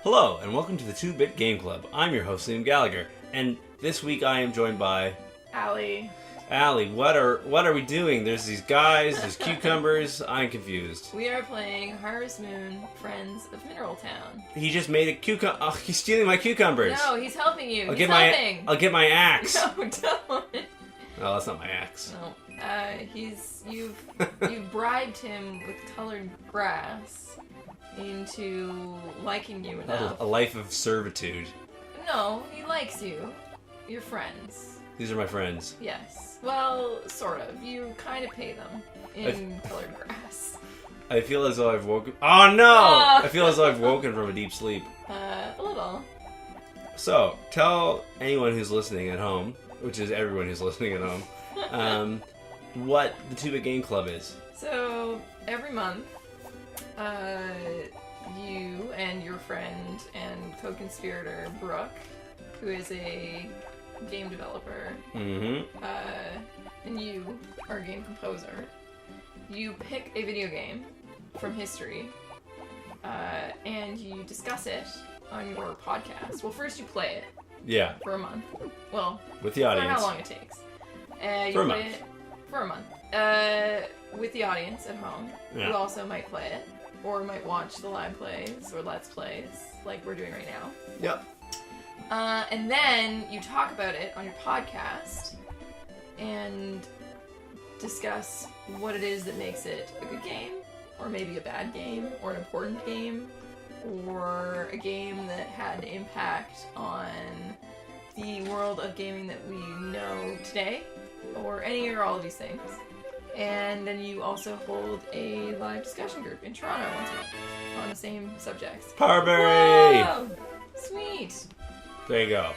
Hello, and welcome to the 2-Bit Game Club. I'm your host, Liam Gallagher, and this week I am joined by... Allie. Allie, what are we doing? There's these guys, there's cucumbers, I'm confused. We are playing Harvest Moon, Friends of Mineral Town. He just made a cucumber... Oh, he's stealing my cucumbers! No, he's helping you. I'll get my axe! No, don't. Oh, that's not my axe. No. You've bribed him with colored grass into liking you enough. A life of servitude. No, he likes you. You're friends. These are my friends. Yes. Well, sort of. You kind of pay them in colored grass. I feel as though I've woken... Oh, no! I feel as though I've woken from a deep sleep. A little. So, tell anyone who's listening at home, which is everyone who's listening at home, what the 2-Bit Game Club is. So, every month, you and your friend and co-conspirator, Brooke, who is a game developer, and you are a game composer, you pick a video game from history, and you discuss it on your podcast. Well, first you play it. Yeah. For a month. Well, with the audience. For how long it takes. For a month. For a month. With the audience at home, who also might play it, or might watch the live plays or let's plays, like we're doing right now. Yep. And then you talk about it on your podcast and discuss what it is that makes it a good game, or maybe a bad game, or an important game, or a game that had an impact on the world of gaming that we know today, or any or all of these things. And then you also hold a live discussion group in Toronto once a month on the same subjects. Parberry! Whoa! Sweet! There you go.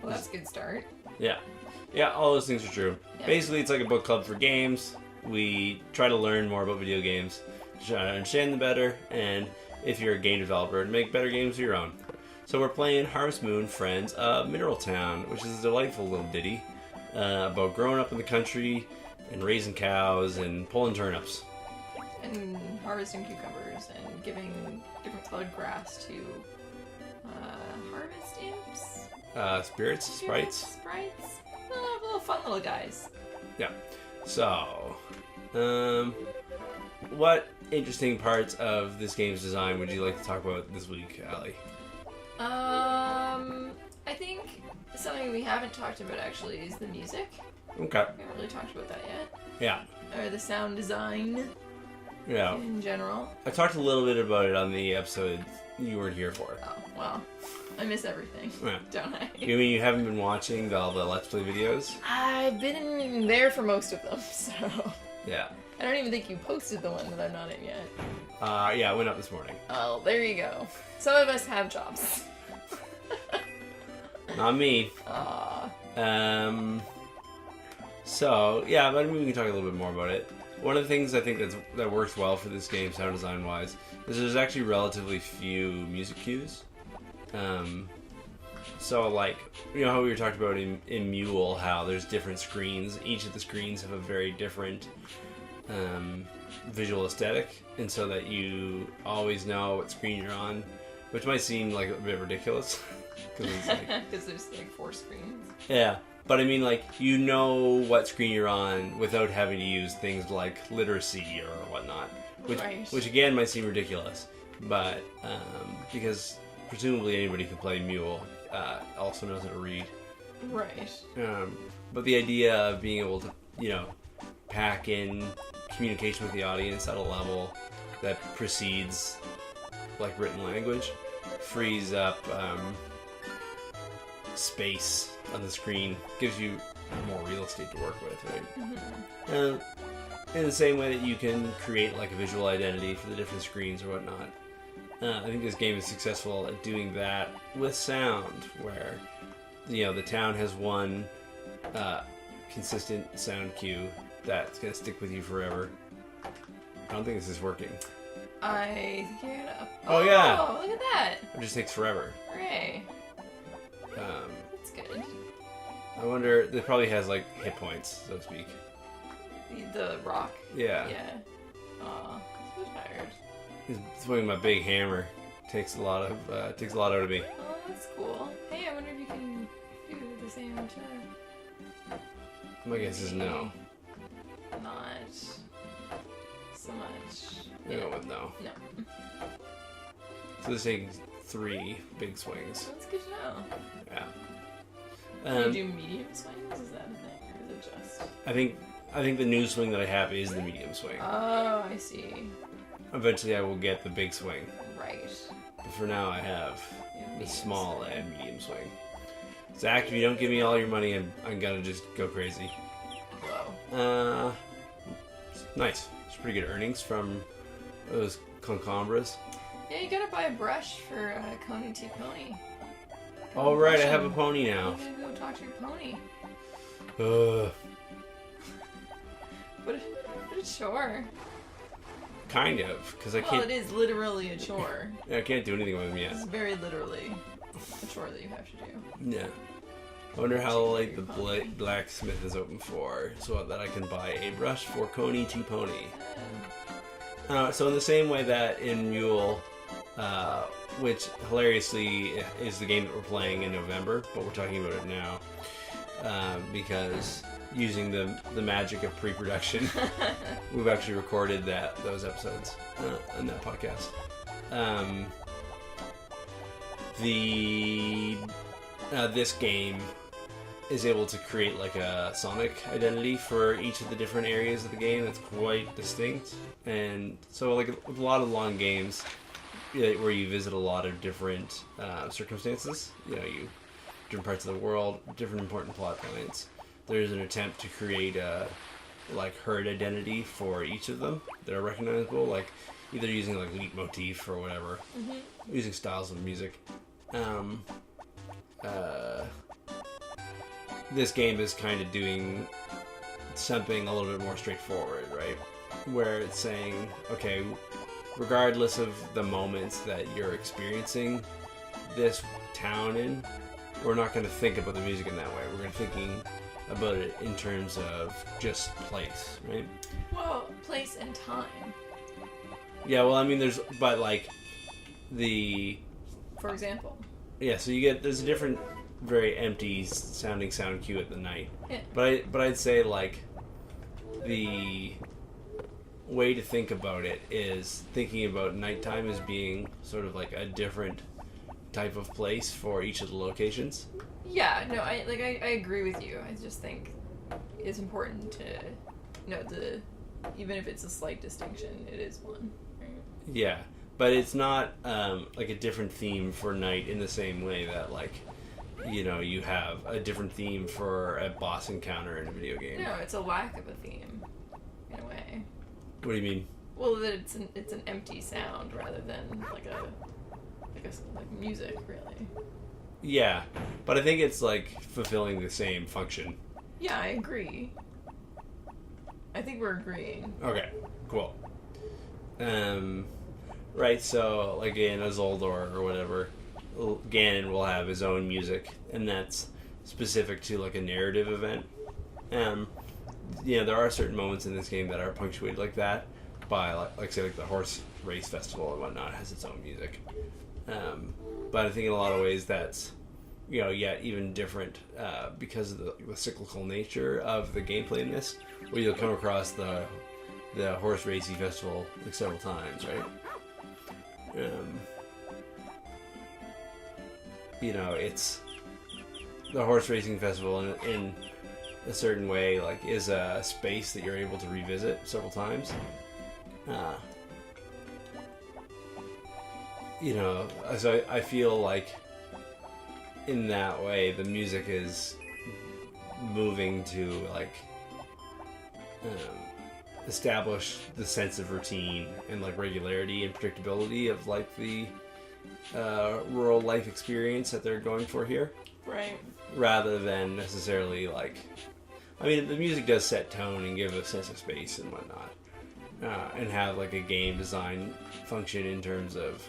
Well, that's a good start. Yeah. Yeah, all those things are true. Yeah. Basically, it's like a book club for games. We try to learn more about video games, try to understand them better, and if you're a game developer, to make better games of your own. So we're playing Harvest Moon, Friends of Mineral Town, which is a delightful little ditty about growing up in the country and raising cows and pulling turnips. And harvesting cucumbers and giving different colored grass to harvest imps? Spirits? Sprites? Sprites? Little fun little guys. Yeah. So, what interesting parts of this game's design would you like to talk about this week, Allie? I think something we haven't talked about actually is the music. Okay. We haven't really talked about that yet. Yeah. Or the sound design. Yeah. In general. I talked a little bit about it on the episode you weren't here for. Oh, well. I miss everything, don't I? You mean you haven't been watching all the Let's Play videos? I've been there for most of them, so... Yeah. I don't even think you posted the one that I'm not in yet. Yeah, it went up this morning. Oh, there you go. Some of us have jobs. Not me. So, yeah, but we can talk a little bit more about it. One of the things I think that works well for this game, sound design-wise, is there's actually relatively few music cues. So, like, you know how we were talking about in Mule, how there's different screens. Each of the screens have a very different visual aesthetic, and so that you always know what screen you're on, which might seem like a bit ridiculous. Because there's like 4 screens. Yeah. But I mean, like, you know what screen you're on without having to use things like literacy or whatnot. Which again, might seem ridiculous. But, because presumably anybody can play Mule, also knows how to read. Right. But the idea of being able to, you know, pack in communication with the audience at a level that precedes, like, written language, frees up, space on the screen, gives you more real estate to work with, right? Mm-hmm. In the same way that you can create like a visual identity for the different screens or whatnot. I think this game is successful at doing that with sound, where, you know, the town has one consistent sound cue that's going to stick with you forever. I don't think this is working. I think you're gonna... Oh, yeah! Look at that! It just takes forever. Hooray. That's good. I wonder, it probably has like hit points, so to speak. The rock? Yeah. Yeah. Aw, I'm so tired. He's swinging my big hammer. takes a lot out of me. Oh, that's cool. Hey, I wonder if you can do the same to... My guess is no. Not so much. I go with no. No. So this takes 3 big swings. That's good to know. Yeah. Can you do medium swings? Is that a thing, or is it just? I think the new swing that I have is the medium swing. Oh, I see. Eventually, I will get the big swing. Right. But for now, I have the Medium small swing. and medium swing. Zach, if you don't give me all your money, I'm gonna just go crazy. Whoa. Nice. It's pretty good earnings from those concombras. Yeah, you gotta buy a brush for Coney T Pony. Oh right, I have a pony You now. gotta go talk to your pony. But it's a chore. Kind of, because I Well, can't. it is literally a chore. I can't do anything with him yet. It's very literally a chore that you have to do. Yeah. I wonder how late the blacksmith is open for, so that I can buy a brush for Coney T Pony. So in the same way that in Mule, which hilariously is the game that we're playing in November, but we're talking about it now, because using the magic of pre-production, we've actually recorded those episodes in that podcast. This game is able to create like a sonic identity for each of the different areas of the game that's quite distinct. And so like with a lot of long games where you visit a lot of different circumstances, different parts of the world, different important plot points, there's an attempt to create a like herd identity for each of them that are recognizable, like either using like leitmotif or whatever, using styles of music. This game is kind of doing something a little bit more straightforward, right? Where it's saying, okay, regardless of the moments that you're experiencing this town in, we're not going to think about the music in that way. We're going to thinking about it in terms of just place, right? Well, place and time. Yeah, well, I mean, there's For example. Yeah, so there's a different, very empty sounding sound cue at the night. Yeah. But I'd say like the way to think about it is thinking about nighttime as being sort of like a different type of place for each of the locations. Yeah, no, I agree with you. I just think it's important to even if it's a slight distinction, it is one. Right? Yeah. But it's not like a different theme for night in the same way that you have a different theme for a boss encounter in a video game. No, it's a lack of a theme, in a way. What do you mean? Well, that it's an empty sound rather than like music, really. Yeah, but I think it's like fulfilling the same function. Yeah, I agree. I think we're agreeing. Okay, cool. Right, so like in Azoldor or whatever, Ganon will have his own music, and that's specific to like a narrative event. There are certain moments in this game that are punctuated like that by like say like the horse race festival and whatnot has its own music. But I think in a lot of ways that's even different because of the cyclical nature of the gameplay in this, where you'll come across the horse racing festival like several times, right? It's the horse racing festival in a certain way like is a space that you're able to revisit several times. So I feel like in that way the music is moving to like establish the sense of routine and like regularity and predictability of like the rural life experience that they're going for here, Right. rather than necessarily like, I mean, the music does set tone and give a sense of space and whatnot, and have like a game design function in terms of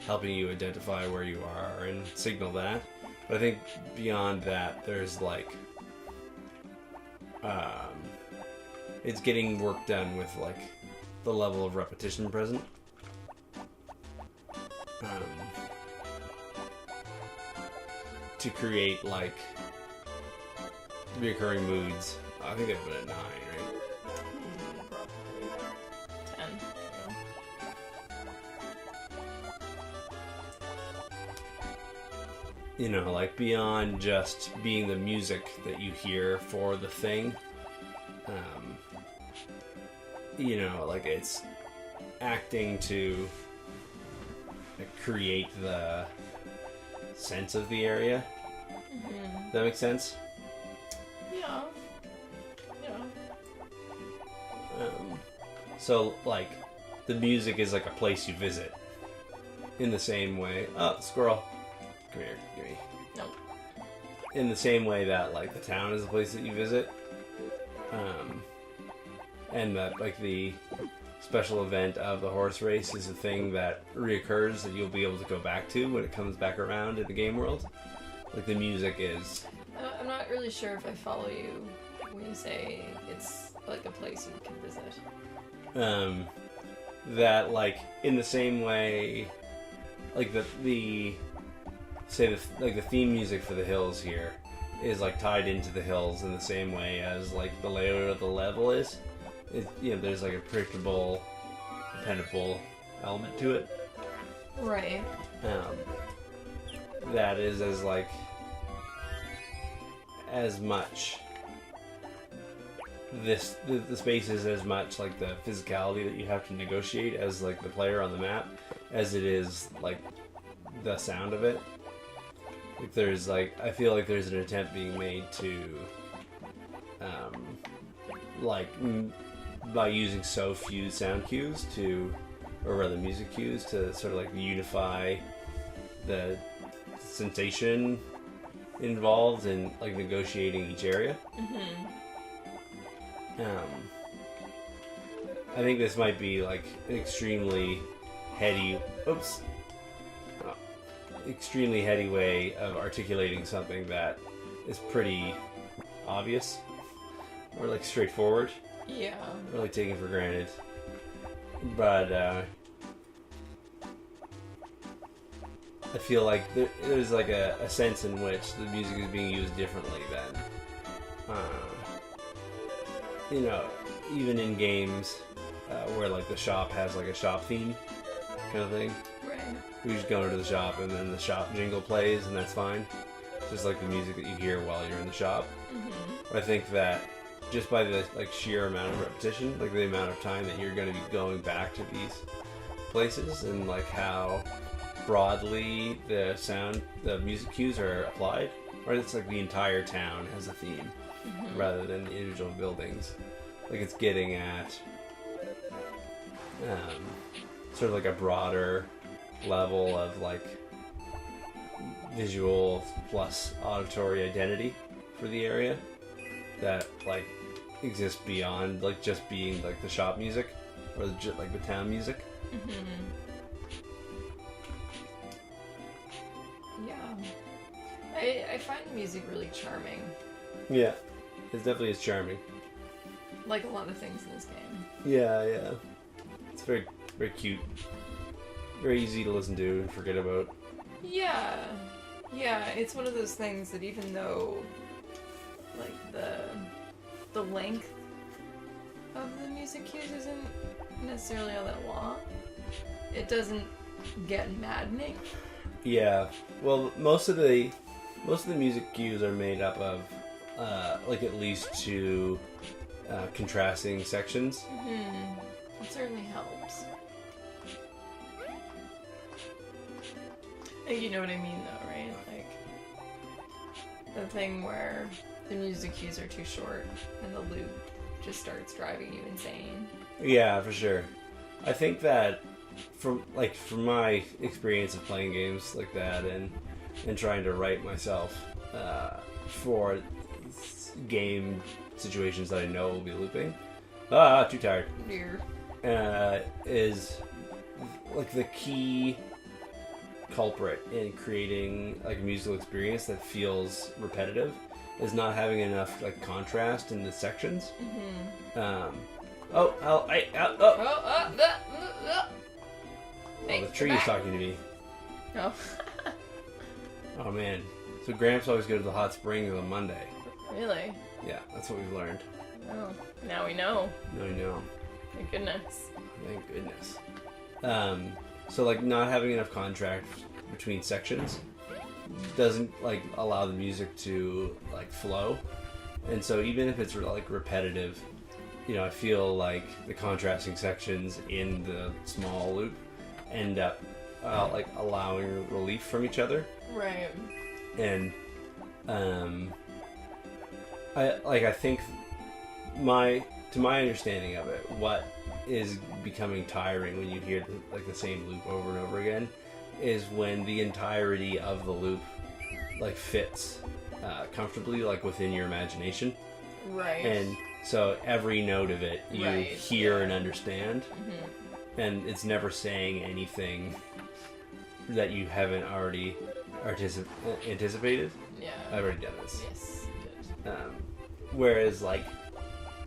helping you identify where you are and signal that. But I think beyond that, there's like it's getting work done with like the level of repetition present. to create like recurring moods. I think they put it at 9, right? Probably 10. You know, like beyond just being the music that you hear for the thing, you know, like it's acting to create the sense of the area. Mm-hmm. Does that make sense? Yeah. So, like, the music is like a place you visit. In the same way... Oh, squirrel. Come here, give me. No. In the same way that, like, the town is a place that you visit. And that, like, the special event of the horse race is a thing that reoccurs that you'll be able to go back to when it comes back around in the game world. Like, the music is... I'm not really sure if I follow you when you say it's like a place you can visit. That, like, in the same way, like, the theme music for the hills here is, like, tied into the hills in the same way as, like, the layout of the level is. You know, there's, like, a predictable, dependable element to it. Right. That is as, like, as much... the space is as much like the physicality that you have to negotiate as like the player on the map as it is like the sound of it. Like there's like I feel like there's an attempt being made to by using so few sound cues or rather music cues to sort of like unify the sensation involved in like negotiating each area. Mm-hmm. I think this might be like an extremely heady way of articulating something that is pretty obvious or like straightforward. Yeah. Or like taken for granted. But I feel like there's like a sense in which the music is being used differently than you know, even in games where like the shop has like a shop theme kind of thing. Right. You just go into the shop and then the shop jingle plays and that's fine. Just like the music that you hear while you're in the shop. Mm-hmm. I think that just by the like sheer amount of repetition, like the amount of time that you're going to be going back to these places and like how broadly the music cues are applied, or it's like the entire town has a theme. Mm-hmm. Rather than the individual buildings. Like it's getting at sort of like a broader level of like visual plus auditory identity for the area that like exists beyond like just being like the shop music or just like the town music. Mm-hmm. Yeah. I find the music really charming. Yeah. It definitely is charming. Like a lot of things in this game. Yeah. It's very, very cute. Very easy to listen to and forget about. Yeah, it's one of those things that even though, like, the length of the music cues isn't necessarily all that long, it doesn't get maddening. Yeah, well, most of the music cues are made up of like at least 2 contrasting sections. Mm-hmm. It certainly helps. You know what I mean, though, right? Like the thing where the music cues are too short and the loop just starts driving you insane. Yeah, for sure. I think that from my experience of playing games like that and trying to write myself for game situations that I know will be looping. Too tired. Dear. Is like the key culprit in creating like a musical experience that feels repetitive is not having enough like contrast in the sections. Mm-hmm. The tree is talking to me. Oh. Oh man. So Gramps always go to the hot springs on Monday. Really? Yeah, that's what we've learned. Oh, now we know. No, I know. Thank goodness. Thank goodness. So like not having enough contract between sections doesn't like allow the music to like flow, and so even if it's like repetitive, you know, I feel like the contrasting sections in the small loop end up like allowing relief from each other. Right. And I think to my understanding of it, what is becoming tiring when you hear the same loop over and over again is when the entirety of the loop like fits comfortably like within your imagination. Right. And so every note of it you hear and understand, and it's never saying anything that you haven't already anticipated. Yeah. I've already done this. Yes. Good. Whereas like,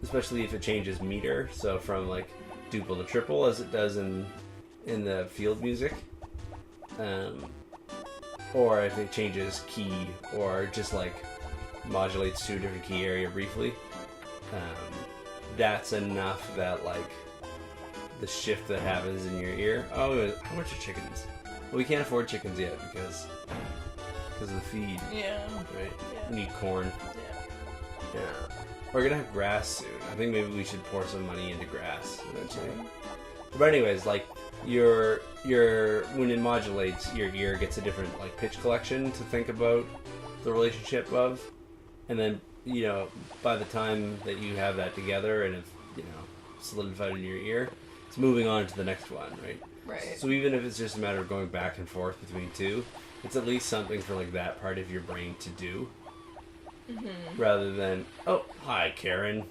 especially if it changes meter, so from like duple to triple as it does in the field music, or if it changes key or just like modulates to a different key area briefly, that's enough that like the shift that happens in your ear. Oh, how much are chickens? Well, we can't afford chickens yet because of the feed. Yeah. Right. Yeah. We need corn. Yeah. Yeah. We're gonna have grass soon. I think maybe we should pour some money into grass eventually. But anyways, like your when it modulates, your ear gets a different like pitch collection to think about the relationship of, and then you know by the time that you have that together and it's solidified in your ear, it's moving on to the next one, right? Right. So even if it's just a matter of going back and forth between two, it's at least something for like that part of your brain to do. Rather than, oh, hi, Karen.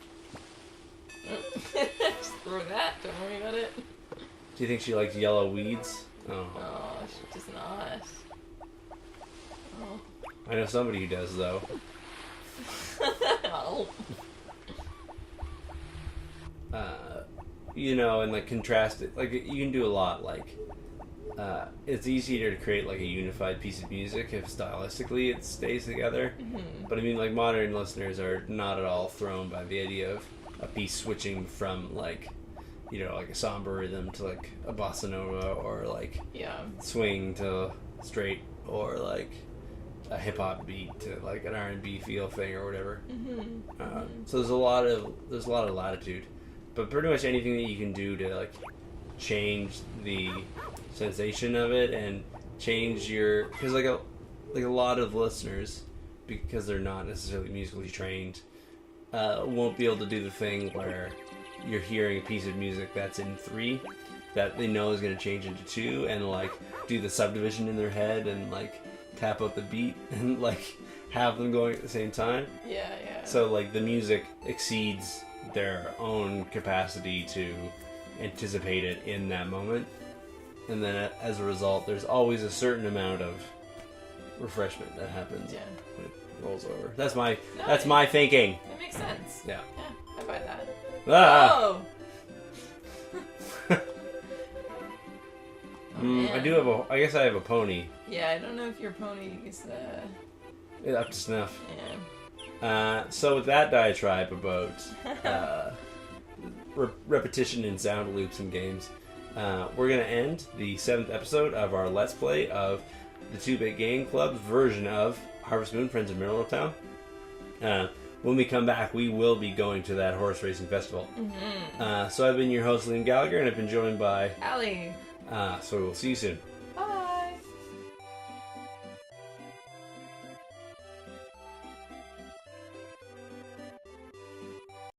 Just throw that. Don't worry about it. Do you think she likes yellow weeds? Oh. Oh, she does not. Oh. I know somebody who does, though. Oh. And like contrast it. Like, you can do a lot. Like, it's easier to create like a unified piece of music if stylistically it stays together. But I mean, like modern listeners are not at all thrown by the idea of a piece switching from like a somber rhythm to like a bossa nova or like swing to straight or like a hip hop beat to like an R&B feel thing or whatever. So there's a lot of latitude, but pretty much anything that you can do to like change the sensation of it and change because like a lot of listeners, because they're not necessarily musically trained, won't be able to do the thing where you're hearing a piece of music that's in 3 that they know is going to change into 2 and like do the subdivision in their head and like tap out the beat and like have them going at the same time. Yeah. So like the music exceeds their own capacity to anticipate it in that moment, and then as a result there's always a certain amount of refreshment that happens when it rolls over. That's my thinking. That makes sense. Yeah, I buy that. Oh! Man. I guess I have a pony. Yeah, I don't know if your pony is Up to snuff. Yeah. So with that diatribe about repetition in sound loops in games, we're going to end the 7th episode of our Let's Play of the 2-Bit Game Club's version of Harvest Moon, Friends of Mineral Town. When we come back, we will be going to that horse racing festival. So I've been your host, Liam Gallagher, and I've been joined by Allie. So we'll see you soon.